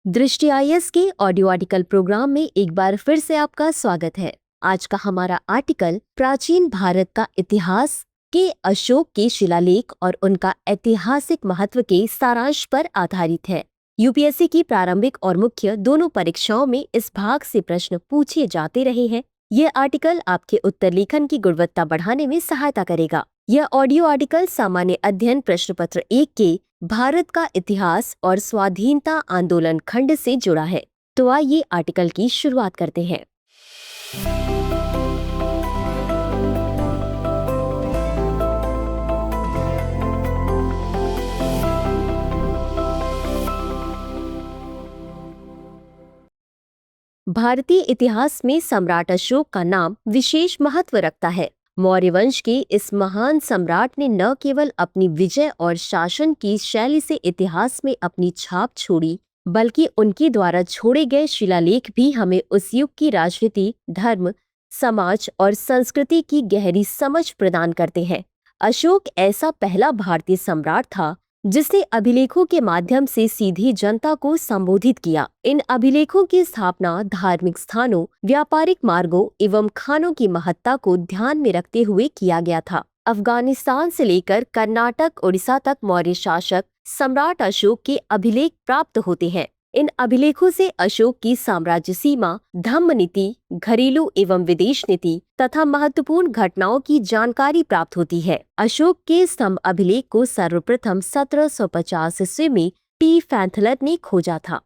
दृष्टि आईएएस के audio article programme में एक बार फिर से आपका स्वागत है। आज का हमारा आर्टिकल प्राचीन भारत का इतिहास के अशोक के शिलालेख और उनका ऐतिहासिक महत्व के सारांश पर आधारित है। यूपीएससी की प्रारंभिक और मुख्य दोनों परीक्षाओं में इस भाग से प्रश्न पूछे जाते रहे हैं। यह आर्टिकल आपके उत्तर लेखन की गुणवत्ता बढ़ाने में सहायता करेगा। यह ऑडियो आर्टिकल सामान्य अध्ययन प्रश्न पत्र 1 के भारत का इतिहास और स्वाधीनता आंदोलन खंड से जुड़ा है। तो आइए आर्टिकल की शुरुआत करते हैं। भारतीय इतिहास में सम्राट अशोक का नाम विशेष महत्व रखता है। मौर्य वंश के इस महान सम्राट ने न केवल अपनी विजय और शासन की शैली से इतिहास में अपनी छाप छोड़ी, बल्कि उनके द्वारा छोड़े गए शिलालेख भी हमें उस युग की राजनीति, धर्म, समाज और संस्कृति की गहरी समझ प्रदान करते हैं। अशोक ऐसा पहला भारतीय सम्राट था जिसने अभिलेखों के माध्यम से सीधी जनता को संबोधित किया। इन अभिलेखों की स्थापना धार्मिक स्थानों, व्यापारिक मार्गों एवं खानों की महत्ता को ध्यान में रखते हुए किया गया था। अफगानिस्तान से लेकर कर्नाटक, उड़ीसा तक मौर्य शासक सम्राट अशोक के अभिलेख प्राप्त होते हैं। इन अभिलेखों से अशोक की साम्राज्य सीमा, धम्म नीति, घरेलू एवं विदेश नीति तथा महत्वपूर्ण घटनाओं की जानकारी प्राप्त होती है। अशोक के स्तंभ अभिलेख को सर्वप्रथम 1750 ईस्वी में टी फैंथलर ने खोजा था।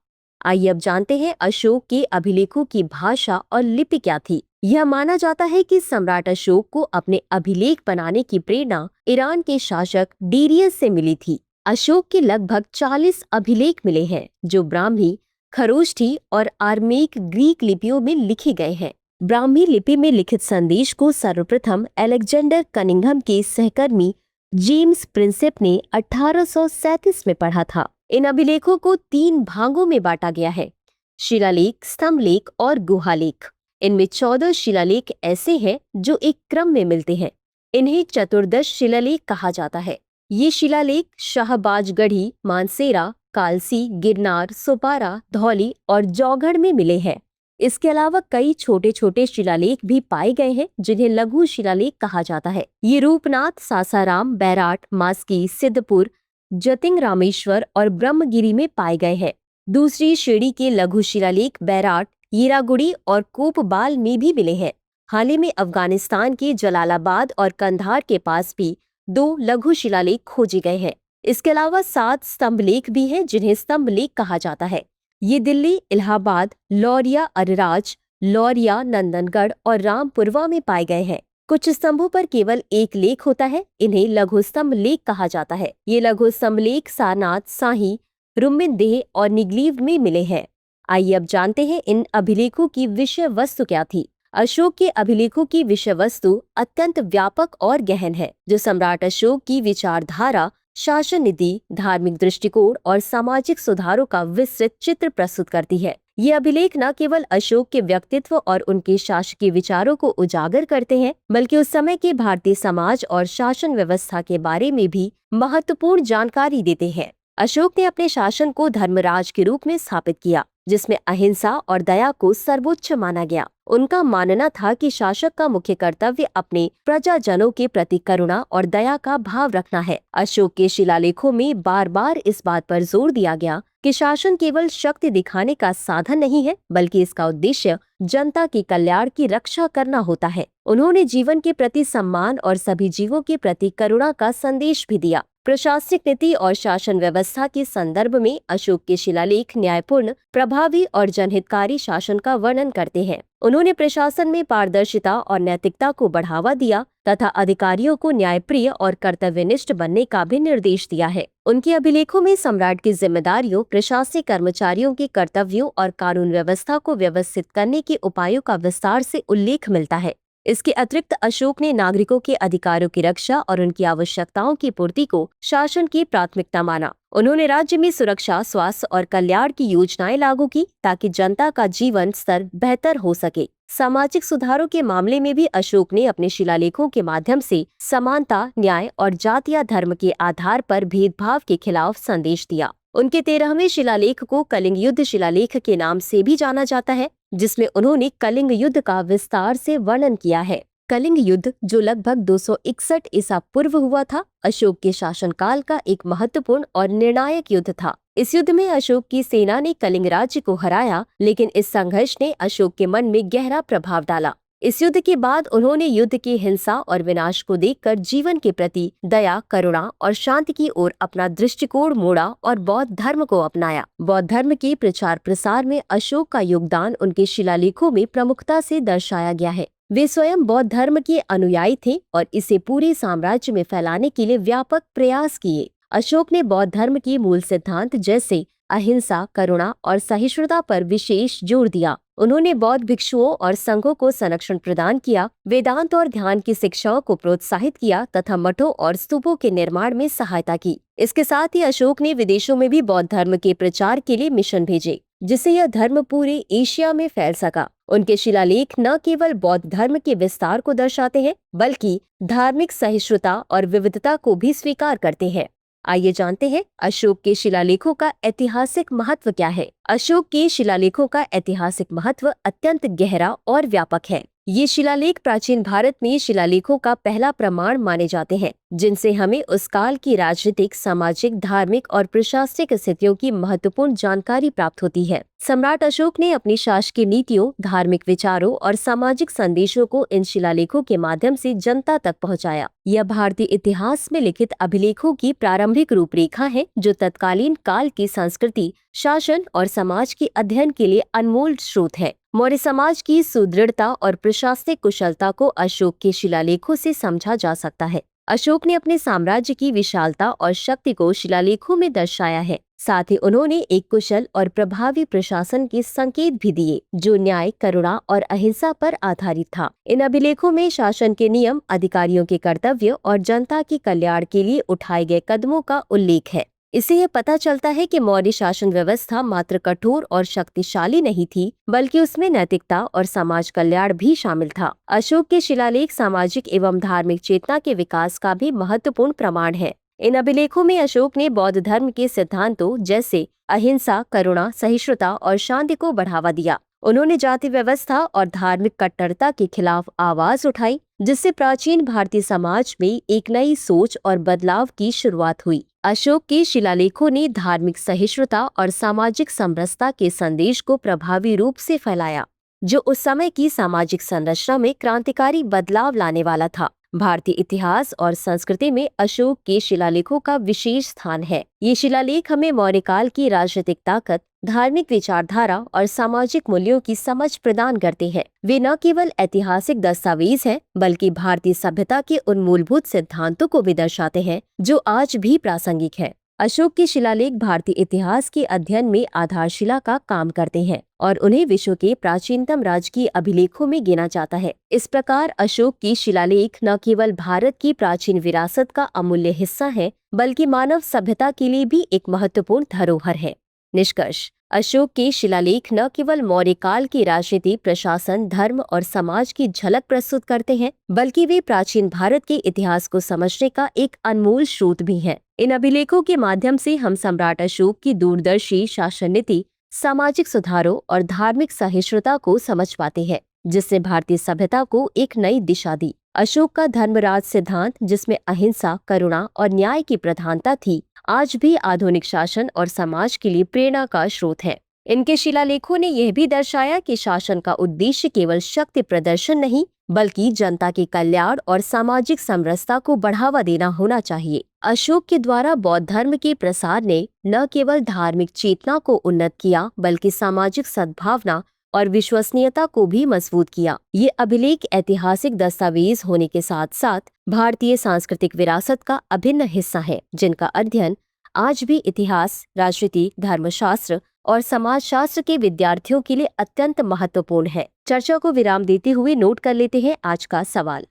आइए अब जानते हैं अशोक के अभिलेखों की भाषा और लिपि क्या थी। यह माना जाता है कि सम्राट अशोक को अपने अभिलेख बनाने की प्रेरणा ईरान के शासक डेरियस से मिली थी। अशोक के लगभग 40 अभिलेख मिले हैं जो ब्राह्मी, खरोष्ठी और आर्मेइक ग्रीक लिपियों में लिखे गए हैं। ब्राह्मी लिपि में लिखित संदेश को सर्वप्रथम अलेक्जेंडर कनिंघम के सहकर्मी जेम्स प्रिंसेप ने 1837 में पढ़ा था। इन अभिलेखों को 3 भागों में बांटा गया है: शिलालेख, स्तंभलेख और गुहालेख। इनमें 14 शिलालेख ऐसे हैं जो एक क्रम में मिलते हैं। इन्हें चतुर्दश शिलालेख कहा जाता है। ये शिलालेख शाहबाजगढ़ी, मानसेरा, कालसी, गिरनार, सोपारा, धौली और जौगढ़ में मिले हैं। इसके अलावा कई छोटे छोटे शिलालेख भी पाए गए हैं जिन्हें लघु शिलालेख कहा जाता है। ये रूपनाथ, सासाराम, बैराट, मास्की, सिद्धपुर, जतिंग रामेश्वर और ब्रह्मगिरी में पाए गए हैं। दूसरी श्रेणी के लघु शिलालेख बैराट, येरागुड़ी और कोपबाल में भी मिले हैं। हाल ही में अफगानिस्तान के जलालाबाद और कंधार के पास भी 2 लघु शिलालेख खोजे गए हैं। इसके अलावा 7 स्तंभलेख भी हैं जिन्हें स्तंभलेख कहा जाता है। ये दिल्ली, इलाहाबाद, लौरिया, अरराज, लौरिया, नंदनगढ़ और रामपुरवा में पाए गए हैं। कुछ स्तंभों पर केवल एक लेख होता है, इन्हें लघु स्तंभलेख कहा जाता है। ये लघु स्तंभलेख सारनाथ, साही, रुम्मिनदेह और निगलीव में मिले हैं। आइए अब जानते हैं इन अभिलेखों की विषय वस्तु क्या थी। अशोक के अभिलेखों की विषय वस्तु अत्यंत व्यापक और गहन है, जो सम्राट अशोक की विचारधारा, शासन नीति, धार्मिक दृष्टिकोण और सामाजिक सुधारों का विस्तृत चित्र प्रस्तुत करती है। ये अभिलेख न केवल अशोक के व्यक्तित्व और उनके शासकीय विचारों को उजागर करते हैं, बल्कि उस समय के भारतीय समाज और शासन व्यवस्था के बारे में भी महत्वपूर्ण जानकारी देते हैं। अशोक ने अपने शासन को धर्मराज के रूप में स्थापित किया, जिसमें अहिंसा और दया को सर्वोच्च माना गया। उनका मानना था कि शासक का मुख्य कर्तव्य अपने प्रजाजनों के प्रति करुणा और दया का भाव रखना है। अशोक के शिलालेखों में बार बार इस बात पर जोर दिया गया कि शासन केवल शक्ति दिखाने का साधन नहीं है, बल्कि इसका उद्देश्य जनता के कल्याण की रक्षा करना होता है। उन्होंने जीवन के प्रति सम्मान और सभी जीवों के प्रति करुणा का संदेश भी दिया। प्रशासनिक नीति और शासन व्यवस्था के संदर्भ में अशोक के शिलालेख न्यायपूर्ण, प्रभावी और जनहितकारी शासन का वर्णन करते हैं। उन्होंने प्रशासन में पारदर्शिता और नैतिकता को बढ़ावा दिया तथा अधिकारियों को न्यायप्रिय और कर्तव्यनिष्ठ बनने का भी निर्देश दिया है। उनके अभिलेखों में सम्राट की जिम्मेदारियों, प्रशासनिक कर्मचारियों के कर्तव्यों और कानून व्यवस्था को व्यवस्थित करने के उपायों का विस्तार से उल्लेख मिलता है। इसके अतिरिक्त अशोक ने नागरिकों के अधिकारों की रक्षा और उनकी आवश्यकताओं की पूर्ति को शासन की प्राथमिकता माना। उन्होंने राज्य में सुरक्षा, स्वास्थ्य और कल्याण की योजनाएं लागू की ताकि जनता का जीवन स्तर बेहतर हो सके। सामाजिक सुधारों के मामले में भी अशोक ने अपने शिलालेखों के माध्यम से समानता, न्याय और जाति या धर्म के आधार पर भेदभाव के खिलाफ संदेश दिया। उनके 13वें शिलालेख को कलिंग युद्ध शिलालेख के नाम से भी जाना जाता है, जिसमें उन्होंने कलिंग युद्ध का विस्तार से वर्णन किया है। कलिंग युद्ध, जो लगभग 261 ईसा पूर्व हुआ था, अशोक के शासनकाल का एक महत्वपूर्ण और निर्णायक युद्ध था। इस युद्ध में अशोक की सेना ने कलिंग राज्य को हराया, लेकिन इस संघर्ष ने अशोक के मन में गहरा प्रभाव डाला। इस युद्ध के बाद उन्होंने युद्ध की हिंसा और विनाश को देखकर जीवन के प्रति दया, करुणा और शांति की ओर अपना दृष्टिकोण मोड़ा और बौद्ध धर्म को अपनाया। बौद्ध धर्म के प्रचार प्रसार में अशोक का योगदान उनके शिलालेखों में प्रमुखता से दर्शाया गया है। वे स्वयं बौद्ध धर्म के अनुयायी थे और इसे पूरे साम्राज्य में फैलाने के लिए व्यापक प्रयास किए। अशोक ने बौद्ध धर्म के मूल सिद्धांत जैसे अहिंसा, करुणा और सहिष्णुता पर विशेष जोर दिया। उन्होंने बौद्ध भिक्षुओं और संघों को संरक्षण प्रदान किया, वेदांत और ध्यान की शिक्षाओं को प्रोत्साहित किया तथा मठों और स्तूपों के निर्माण में सहायता की। इसके साथ ही अशोक ने विदेशों में भी बौद्ध धर्म के प्रचार के लिए मिशन भेजे, जिससे यह धर्म पूरे एशिया में फैल सका। उनके शिलालेख न केवल बौद्ध धर्म के विस्तार को दर्शाते हैं, बल्कि धार्मिक सहिष्णुता और विविधता को भी स्वीकार करते हैं। आइए जानते हैं अशोक के शिलालेखों का ऐतिहासिक महत्व क्या है। अशोक के शिलालेखों का ऐतिहासिक महत्व अत्यंत गहरा और व्यापक है। ये शिलालेख प्राचीन भारत में शिलालेखों का पहला प्रमाण माने जाते हैं, जिनसे हमें उस काल की राजनीतिक, सामाजिक, धार्मिक और प्रशासनिक स्थितियों की महत्वपूर्ण जानकारी प्राप्त होती है। सम्राट अशोक ने अपनी शासकीय नीतियों, धार्मिक विचारों और सामाजिक संदेशों को इन शिलालेखों के माध्यम से जनता तक पहुंचाया। यह भारतीय इतिहास में लिखित अभिलेखों की प्रारंभिक रूपरेखा है, जो तत्कालीन काल की संस्कृति, शासन और समाज के अध्ययन के लिए अनमोल स्रोत है। मौर्य समाज की सुदृढ़ता और प्रशासनिक कुशलता को अशोक के शिलालेखों से समझा जा सकता है। अशोक ने अपने साम्राज्य की विशालता और शक्ति को शिलालेखों में दर्शाया है। साथ ही उन्होंने एक कुशल और प्रभावी प्रशासन के संकेत भी दिए, जो न्याय, करुणा और अहिंसा पर आधारित था। इन अभिलेखों में शासन के नियम, अधिकारियों के कर्तव्य और जनता के कल्याण के लिए उठाए गए कदमों का उल्लेख है। इससे यह पता चलता है कि मौर्य शासन व्यवस्था मात्र कठोर और शक्तिशाली नहीं थी, बल्कि उसमें नैतिकता और समाज कल्याण भी शामिल था। अशोक के शिलालेख सामाजिक एवं धार्मिक चेतना के विकास का भी महत्वपूर्ण प्रमाण है। इन अभिलेखों में अशोक ने बौद्ध धर्म के सिद्धांतों जैसे अहिंसा, करुणा, सहिष्णुता और शांति को बढ़ावा दिया। उन्होंने जाति व्यवस्था और धार्मिक कट्टरता के खिलाफ आवाज उठाई, जिससे प्राचीन भारतीय समाज में एक नई सोच और बदलाव की शुरुआत हुई। अशोक के शिलालेखों ने धार्मिक सहिष्णुता और सामाजिक समरसता के संदेश को प्रभावी रूप से फैलाया, जो उस समय की सामाजिक संरचना में क्रांतिकारी बदलाव लाने वाला था। भारतीय इतिहास और संस्कृति में अशोक के शिलालेखों का विशेष स्थान है। ये शिलालेख हमें मौर्य काल की राजनीतिक ताकत, धार्मिक विचारधारा और सामाजिक मूल्यों की समझ प्रदान करते हैं। वे न केवल ऐतिहासिक दस्तावेज हैं, बल्कि भारतीय सभ्यता के उन मूलभूत सिद्धांतों को भी दर्शाते हैं, जो आज भी प्रासंगिक है। अशोक के शिलालेख भारतीय इतिहास के अध्ययन में आधारशिला का काम करते हैं और उन्हें विश्व के प्राचीनतम राजकीय अभिलेखों में गिना जाता है। इस प्रकार अशोक की शिलालेख न केवल भारत की प्राचीन विरासत का अमूल्य हिस्सा है, बल्कि मानव सभ्यता के लिए भी एक महत्वपूर्ण धरोहर है। निष्कर्ष: अशोक के शिलालेख न केवल मौर्य काल की राजनीति, प्रशासन, धर्म और समाज की झलक प्रस्तुत करते हैं, बल्कि वे प्राचीन भारत के इतिहास को समझने का एक अनमोल स्रोत भी हैं। इन अभिलेखों के माध्यम से हम सम्राट अशोक की दूरदर्शी शासन नीति, सामाजिक सुधारों और धार्मिक सहिष्णुता को समझ पाते हैं, जिसने भारतीय सभ्यता को एक नई दिशा दी। अशोक का धर्मराज सिद्धांत, जिसमें अहिंसा, करुणा और न्याय की प्रधानता थी, आज भी आधुनिक शासन और समाज के लिए प्रेरणा का स्रोत है। इनके शिलालेखों ने यह भी दर्शाया कि शासन का उद्देश्य केवल शक्ति प्रदर्शन नहीं, बल्कि जनता के कल्याण और सामाजिक समरसता को बढ़ावा देना होना चाहिए। अशोक के द्वारा बौद्ध धर्म के प्रसार ने न केवल धार्मिक चेतना को उन्नत किया, बल्कि सामाजिक सद्भावना और विश्वसनीयता को भी मजबूत किया। ये अभिलेख ऐतिहासिक दस्तावेज होने के साथ साथ भारतीय सांस्कृतिक विरासत का अभिन्न हिस्सा है, जिनका अध्ययन आज भी इतिहास, राजनीति, धर्मशास्त्र और समाजशास्त्र के विद्यार्थियों के लिए अत्यंत महत्वपूर्ण है। चर्चा को विराम देते हुए नोट कर लेते हैं आज का सवाल।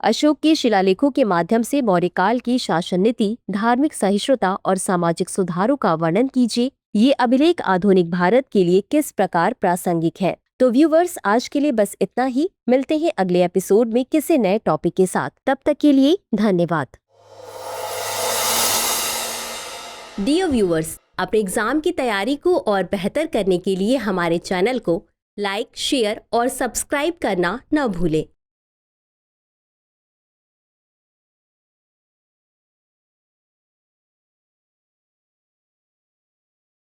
अशोक के शिलालेखों के माध्यम से मौर्य काल की शासन नीति, धार्मिक सहिष्णुता और सामाजिक सुधारों का वर्णन कीजिए। ये अभिलेख आधुनिक भारत के लिए किस प्रकार प्रासंगिक है? तो व्यूवर्स, आज के लिए बस इतना ही। मिलते हैं अगले एपिसोड में किसी नए टॉपिक के साथ। तब तक के लिए धन्यवाद। डियर व्यूअर्स, अपने एग्जाम की तैयारी को और बेहतर करने के लिए हमारे चैनल को लाइक, शेयर और सब्सक्राइब करना न भूलें।